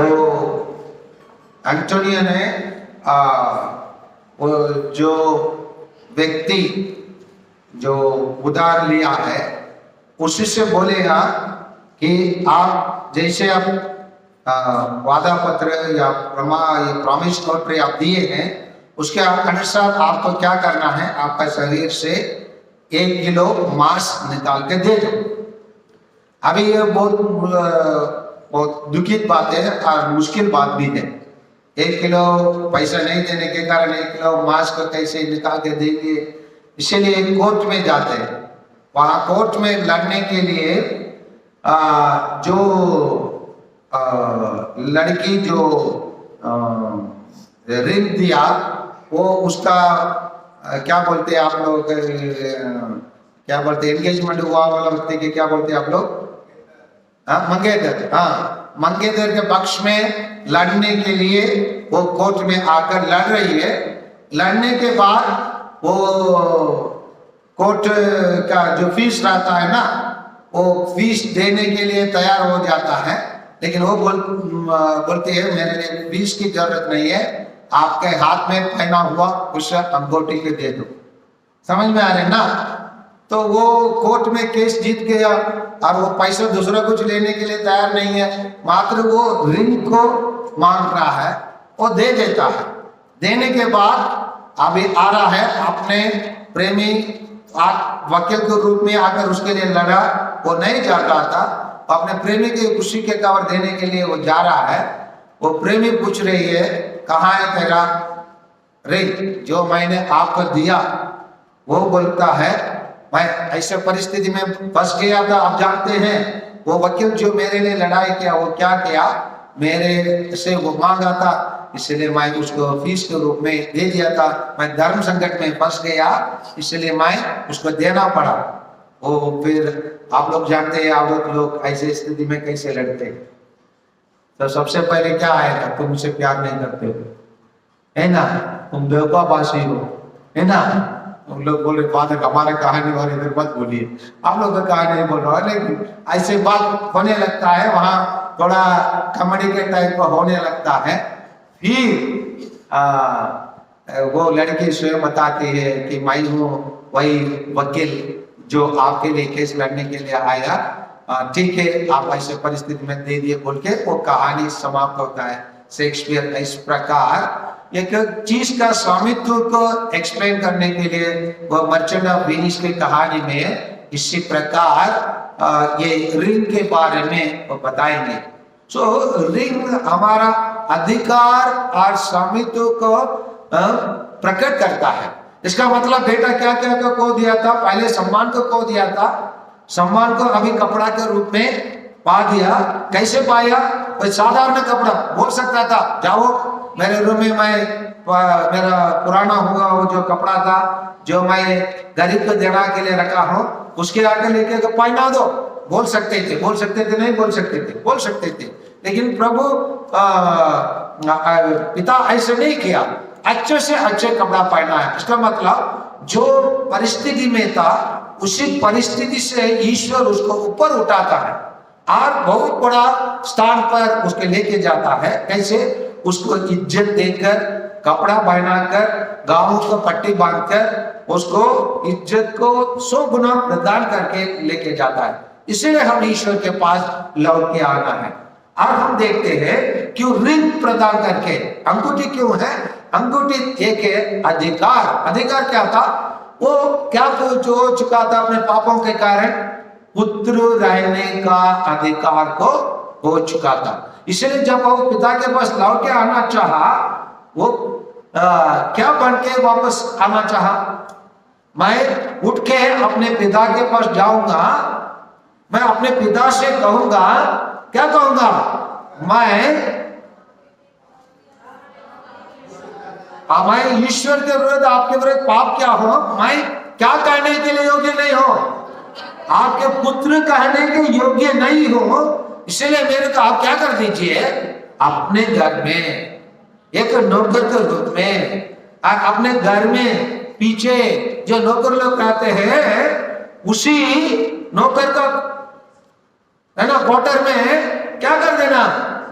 तो एंटोनियो ने वो जो व्यक्ति जो उधार लिया है उसी से बोलेगा कि आप जैसे आप वादा पत्र या प्रॉमिस नोटरी आप दिए हैं उसके अनुसार आपको क्या करना है, आपका शरीर से 1 किलो मांस निकाल के दे दो। अभी ये बहुत दुखित बात है और मुश्किल बात भी है। 1 किलो पैसा नहीं देने के कारण 1 किलो मांस को कैसे निकाल के देंगे, इसीलिए कोर्ट में जाते हैं। वहां कोर्ट में लड़ने के लिए जो लड़की जो ऋण दिया वो उसका क्या बोलते हैं आप लोग, क्या बोलते हैं, एंगेजमेंट हुआ वाला व्यक्ति के क्या बोलते हैं आप लोग, मंगेतर। हाँ, मंगेतर के पक्ष में लड़ने के लिए वो कोर्ट में आकर लड़ रही है। लड़ने के बाद वो कोर्ट का जो फीस रहता है ना, वो फीस देने के लिए तैयार हो जाता है, लेकिन वो बोलती है मेरे लिए फीस की जरूरत नहीं है, आपके हाथ में पहना हुआ उस अंगूठी के दे दो। समझ में आ रहे ना? तो वो कोर्ट में केस जीत गया और वो पैसा दूसरा कुछ लेने के लिए तैयार नहीं है, मात्र वो रिंग को मांग रहा है, वो दे देता है। देने के बाद अभी आ रहा है अपने प्रेमी वकील के रूप में आकर उसके लिए लड़ा, वो नहीं चाहता था, अपने प्रेमी की खुशी के कवर देने के लिए वो जा रहा है। वो प्रेमी पूछ रही है कहाँ है तेरा रिंग जो मैंने आपको दिया? वो बोलता है मैं ऐसे परिस्थिति में फंस गया था। आप जानते हैं वो वकील जो मेरे लिए लड़ाई किया वो क्या किया, मेरे से वो मांगा था, इसलिए मैं उसको फीस के रूप में दे दिया था। मैं धर्म संकट में फंस गया, इसलिए मैं उसको देना पड़ा। वो फिर आप लोग जानते हैं औरत लोग ऐसे स्थिति में कैसे लड़ते हैं। तो सबसे पहले क्या आएगा, तुम मुझसे प्यार नहीं करते हो, है ना, तुम बेवफाबाजी हो, है ना। तुम लोग बोले फादर हमारे कहानी वाले इधर मत बोलिए, आप लोग का कहानी बोल रहा है, लेकिन ऐसे बात होने लगता है, वहां थोड़ा कॉमेडी के टाइप का होने लगता है। फिर वो लड़की स्वयं बताती है कि मैं हूँ वही वकील जो आपके लिए केस लड़ने के लिए आया, ठीक है आप ऐसे परिस्थिति में दे दिए बोल के वो कहानी समाप्त होता है। शेक्सपियर इस प्रकार एक चीज का स्वामित्व को एक्सप्लेन करने के लिए वो मर्चेंट ऑफ वेनिस की कहानी में इसी प्रकार ये रिंग के बारे में वो बताएंगे। सो रिंग हमारा अधिकार और स्वामित्व को प्रकट करता है। इसका मतलब बेटा क्या क्या को दिया था, पहले सम्मान को खो दिया था, सम्मान को अभी कपड़ा के रूप में पा दिया। कैसे पाया? कोई साधारण कपड़ा बोल सकता था जाओ मेरे रूम में मैं मेरा पुराना हुआ वो जो कपड़ा था जो मैं गरीब को देना के लिए रखा हूँ उसके आगे लेके पहना दो, बोल सकते थे, बोल सकते थे, नहीं बोल सकते थे, बोल सकते थे। लेकिन प्रभु पिता ऐसे नहीं किया, अच्छे से अच्छे कपड़ा पहना है। इसका मतलब जो परिस्थिति में था उसी परिस्थिति से ईश्वर उसको ऊपर उठाता है और बहुत बड़ा स्थान पर उसके लेके जाता है। कैसे? उसको इज्जत देकर, कपड़ा पहनाकर, गाँव को पट्टी बांधकर उसको इज्जत को 100 गुना प्रदान करके लेके जाता है। इसीलिए हम ईश्वर के पास लौट के आना है। और हम देखते हैं क्यों रिंग प्रदान करके, अंगूठी क्यों है? अंगूठी एक है अधिकार। अधिकार क्या था? वो क्या जो चुका था अपने पापों के कारण, पुत्र रहने का अधिकार को हो चुका था। इसलिए जब वो पिता के पास लौट के आना चाहा, वो क्या बन के वापस आना चाहा? मैं उठ के अपने पिता के पास जाऊंगा, मैं अपने पिता से कहूंगा, क्या कहूंगा? मैं ईश्वर के विरुद्ध, आपके विरुद्ध पाप क्या हो, मैं क्या कहने के लिए योग्य नहीं हो, आपके पुत्र कहने के योग्य नहीं हो, इसलिए मेरे को आप क्या कर दीजिए, अपने घर में एक नौकर के रूप में, अपने घर में पीछे जो नौकर लोग रहते हैं उसी नौकर का है ना क्वार्टर में क्या कर देना,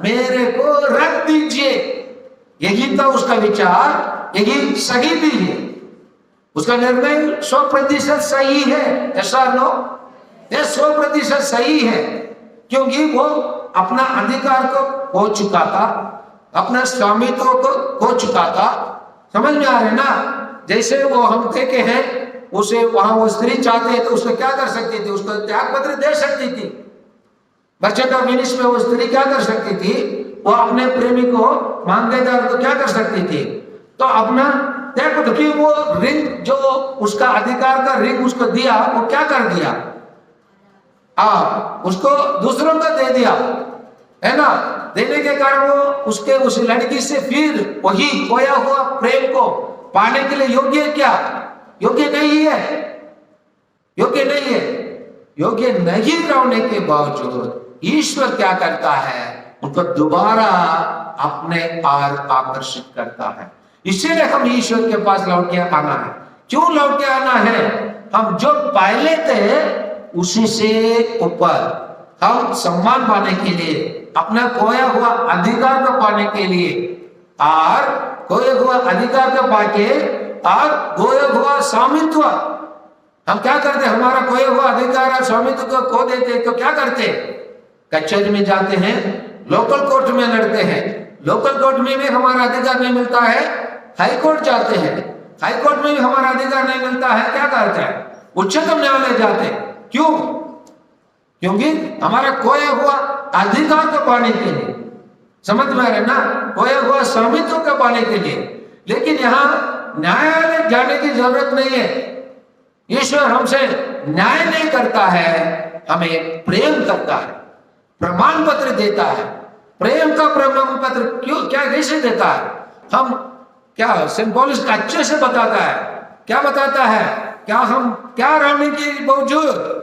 मेरे को रख दीजिए। यही था उसका विचार, यही सही भी है। उसका निर्णय 100% सही है। ऐसा नो, ये 100% सही है, क्योंकि वो अपना अधिकार को खो चुका था, अपना स्वामित्व को खो चुका था। समझ में आ रहे ना? जैसे वो हम देखे हैं, उसे वहां वो स्त्री चाहते हैं तो उसको क्या कर सकती थी? उसको त्याग पत्र दे सकती थी। मर्चेंट ऑफ वेनिस में वो स्त्री क्या कर सकती थी? वो अपने प्रेमी को, मांगेदार को क्या कर सकती थी? तो अपना त्याग पत्र की वो रिंग, जो उसका अधिकार का रिंग उसको दिया, वो क्या कर दिया? उसको दूसरों को दे दिया, है ना? देने के कारण वो उसके उस लड़की से फिर वही खोया हुआ प्रेम को पाने के लिए योग्य क्या? योग्य नहीं है, योग्य नहीं है। योग्य नहीं रहने के बावजूद ईश्वर क्या करता है? उनको दोबारा अपने पार आकर्षित करता है। इसीलिए हम ईश्वर के पास लौट के आना है। क्यों लौट के आना है? हम जो पहले थे उसी से ऊपर हम सम्मान पाने के लिए, अपना खोया हुआ अधिकार को पाने के लिए, और खोया हुआ अधिकार को पाके और खोया हुआ स्वामित्व, हम क्या करते? हमारा खोया हुआ अधिकार और स्वामित्व को खो देते तो क्या करते? कचहरी में जाते हैं, लोकल कोर्ट में लड़ते हैं। लोकल कोर्ट में भी हमारा अधिकार नहीं मिलता है, हाई कोर्ट जाते हैं। हाई कोर्ट में भी हमारा अधिकार नहीं मिलता है, क्या करते हैं? उच्चतम न्यायालय जाते हैं। क्यों? क्योंकि हमारा खोया हुआ अधिकार को पाने के लिए, समझ में आ रहे ना? खोया हुआ स्वामित्व को पाने के लिए। लेकिन यहाँ न्यायालय जाने की जरूरत नहीं है। ईश्वर हमसे न्याय नहीं करता है, हमें प्रेम करता है, प्रमाण पत्र देता है। प्रेम का प्रमाण पत्र क्यों, क्या, कैसे देता है? हम क्या, सेंट पॉलस का अच्छे से बताता है। क्या बताता है? क्या हम क्या रहने के बावजूद,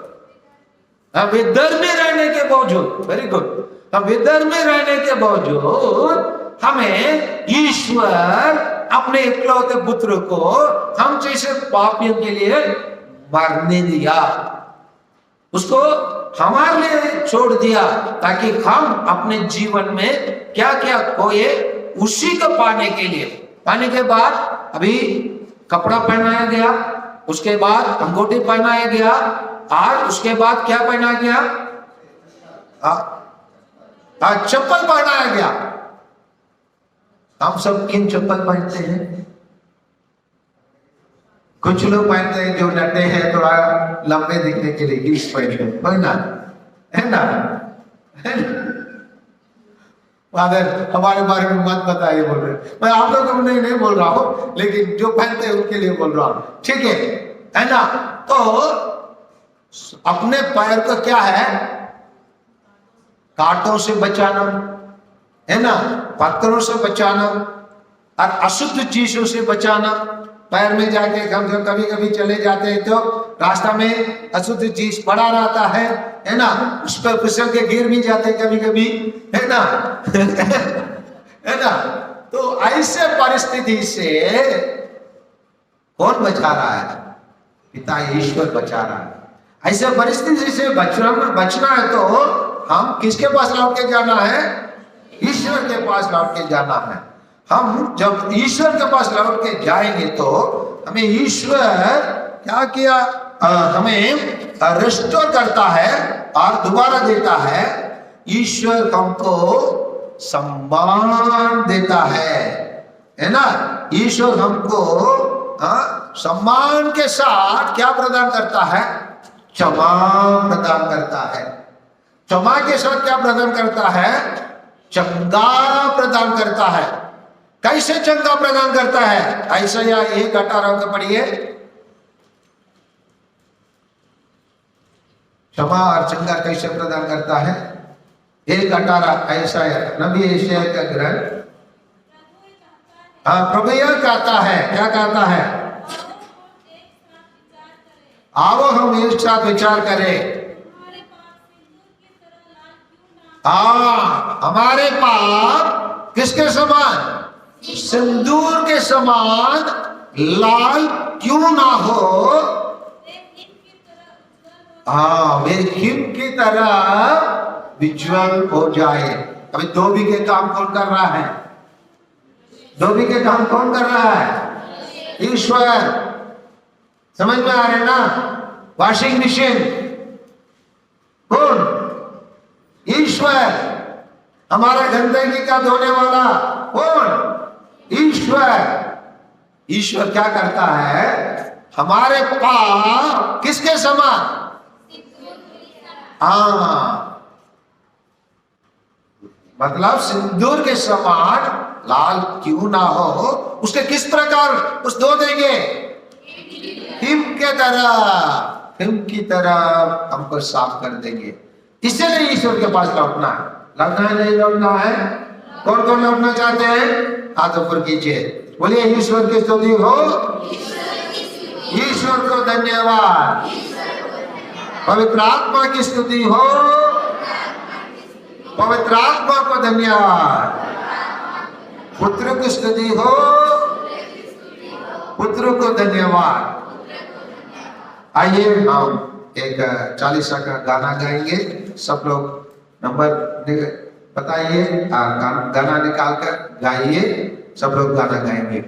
हम विधर्मी रहने के बावजूद, वेरी गुड, हम विधर्मी रहने के बावजूद हमें ईश्वर अपने इकलौते पुत्र को हम जैसे पापियों के लिए मरने दिया, उसको हमारे लिए छोड़ दिया, ताकि हम अपने जीवन में क्या क्या खोए उसी को पाने के लिए। पाने के बाद अभी कपड़ा पहनाया गया, उसके बाद अंगूठी पहनाया गया, और उसके बाद क्या पहनाया गया? चप्पल पहनाया गया। हम सब किन चप्पल पहनते हैं? कुछ लोग पहनते हैं जो नटे हैं, थोड़ा लंबे दिखने के लिए हील्स पहनते हैं, है ना? फादर हमारे बारे में मत बताइए, बोल रहे। मैं आप लोगों को नहीं बोल रहा हूं, लेकिन जो पहनते हैं उनके लिए बोल रहा हूं, ठीक है ना? तो अपने पैर को क्या है? कांटों से बचाना, है ना? पत्थरों से बचाना और अशुद्ध चीजों से बचाना। पैर में जाके हम जो कभी कभी चले जाते हैं तो रास्ता में अशुद्ध चीज पड़ा रहता है ना? उस पर फिसल के गिर भी जाते कभी कभी, है ना? है ना? तो ऐसे परिस्थिति से कौन बचा रहा है? पिता ईश्वर बचा रहा है। ऐसे परिस्थिति से बचना है तो हम किसके पास लौट के जाना है? ईश्वर के पास लौट के जाना है। हम जब ईश्वर के पास लौट के जाएंगे तो हमें ईश्वर क्या किया? हमें रिस्टोर करता है और दोबारा देता है। ईश्वर हमको सम्मान देता है ना? ईश्वर हमको सम्मान के साथ क्या प्रदान करता है? क्षमा प्रदान करता है। क्षमा के साथ क्या प्रदान करता है? चंगा प्रदान करता है। कैसे चंगा प्रदान करता है? ऐसा या 1:18 को पढ़िए। क्षमा और चंगा कैसे प्रदान करता है? 1:18 ऐसा है, नबी यशायाह का ग्रंथ। प्रभु यह कहता है, क्या कहता है? आओ हम एक साथ विचार करें। हमारे पाप किसके समान? सिंदूर के समान लाल क्यों ना हो? वे हिम की तरह विज्वल हो जाए। अभी धोबी के काम कौन कर रहा है? धोबी के काम कौन कर रहा है? ईश्वर। समझ में आ रहे ना? वॉशिंग मशीन कौन? ईश्वर। हमारा गंदगी का धोने वाला कौन? ईश्वर। ईश्वर क्या करता है? हमारे पाप किसके समान? हाँ, मतलब सिंदूर के समान लाल क्यों ना हो, उसके किस प्रकार उस धो देंगे? हिम के तरह, हिम की तरह हमको साफ कर देंगे। इसलिए ईश्वर के पास लौटना है। लौटना है नहीं लौटना है? कौन कौन लौटना चाहते हैं? हाथ ऊपर कीजिए, बोलिए ईश्वर की स्तुति हो, ईश्वर को धन्यवाद। पवित्र आत्मा की स्तुति हो, पवित्र आत्मा को धन्यवाद। पुत्र की स्तुति हो, पुत्र को धन्यवाद। आइए हम एक 40 का गाना गाएंगे। सब लोग नंबर बताइए, गाना निकाल कर गाइए। सब लोग गाना गाएंगे।